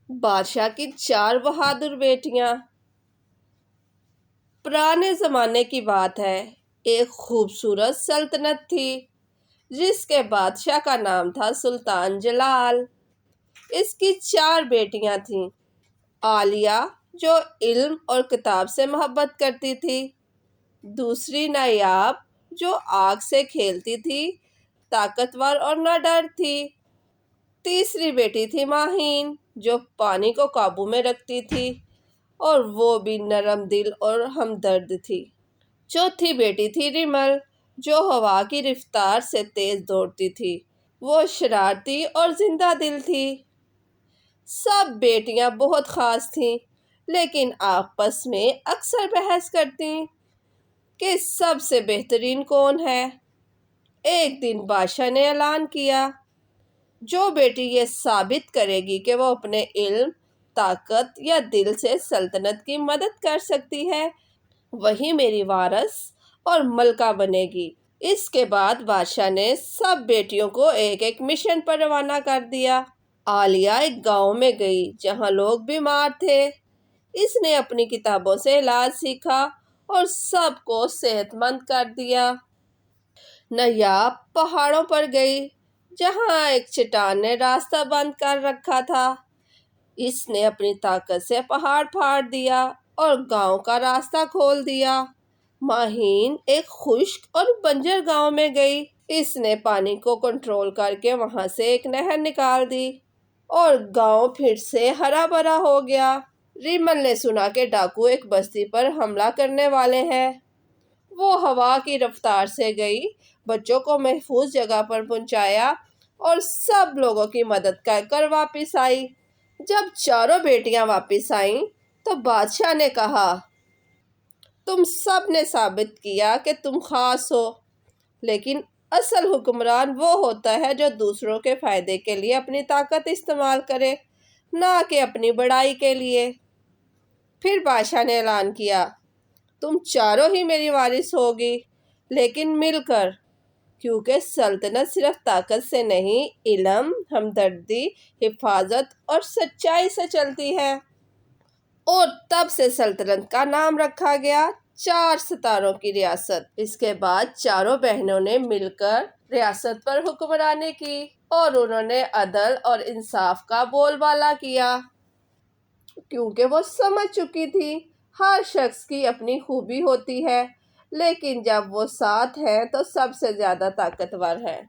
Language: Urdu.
بادشاہ کی 4 بہادر بیٹیاں۔ پرانے زمانے کی بات ہے، ایک خوبصورت سلطنت تھی جس کے بادشاہ کا نام تھا سلطان جلال۔ اس کی 4 بیٹیاں تھیں۔ عالیہ جو علم اور کتاب سے محبت کرتی تھی، دوسری نایاب جو آگ سے کھیلتی تھی، طاقتور اور نہ ڈر تھی، تیسری بیٹی تھی ماہین جو پانی کو قابو میں رکھتی تھی اور وہ بھی نرم دل اور ہمدرد تھی، چوتھی بیٹی تھی ریمل جو ہوا کی رفتار سے تیز دوڑتی تھی، وہ شرارتی اور زندہ دل تھی۔ سب بیٹیاں بہت خاص تھیں لیکن آپس میں اکثر بحث کرتیں کہ سب سے بہترین کون ہے۔ ایک دن بادشاہ نے اعلان کیا، جو بیٹی یہ ثابت کرے گی کہ وہ اپنے علم، طاقت یا دل سے سلطنت کی مدد کر سکتی ہے، وہی میری وارث اور ملکہ بنے گی۔ اس کے بعد بادشاہ نے سب بیٹیوں کو ایک ایک مشن پر روانہ کر دیا۔ عالیہ ایک گاؤں میں گئی جہاں لوگ بیمار تھے۔ اس نے اپنی کتابوں سے علاج سیکھا اور سب کو صحت مند کر دیا۔ نایاب پہاڑوں پر گئی جہاں ایک چٹان نے راستہ بند کر رکھا تھا۔ اس نے اپنی طاقت سے پہاڑ پھاڑ دیا اور گاؤں کا راستہ کھول دیا۔ ماہین ایک خشک اور بنجر گاؤں میں گئی۔ اس نے پانی کو کنٹرول کر کے وہاں سے ایک نہر نکال دی اور گاؤں پھر سے ہرا بھرا ہو گیا۔ ریمل نے سنا کہ ڈاکو ایک بستی پر حملہ کرنے والے ہیں۔ وہ ہوا کی رفتار سے گئی، بچوں کو محفوظ جگہ پر پہنچایا اور سب لوگوں کی مدد کر کر واپس آئی۔ جب 4 بیٹیاں واپس آئیں تو بادشاہ نے کہا، تم سب نے ثابت کیا کہ تم خاص ہو، لیکن اصل حکمران وہ ہوتا ہے جو دوسروں کے فائدے کے لیے اپنی طاقت استعمال کرے، نہ کہ اپنی بڑائی کے لیے۔ پھر بادشاہ نے اعلان کیا، تم 4 ہی میری وارث ہوگی، لیکن مل کر، کیونکہ سلطنت صرف طاقت سے نہیں، علم، ہمدردی، حفاظت اور سچائی سے چلتی ہے۔ اور تب سے سلطنت کا نام رکھا گیا 4 ستاروں کی ریاست۔ اس کے بعد 4 بہنوں نے مل کر ریاست پر حکمرانی کی اور انہوں نے عدل اور انصاف کا بول بالا کیا، کیونکہ وہ سمجھ چکی تھی ہر شخص کی اپنی خوبی ہوتی ہے، لیکن جب وہ ساتھ ہے تو سب سے زیادہ طاقتور ہے۔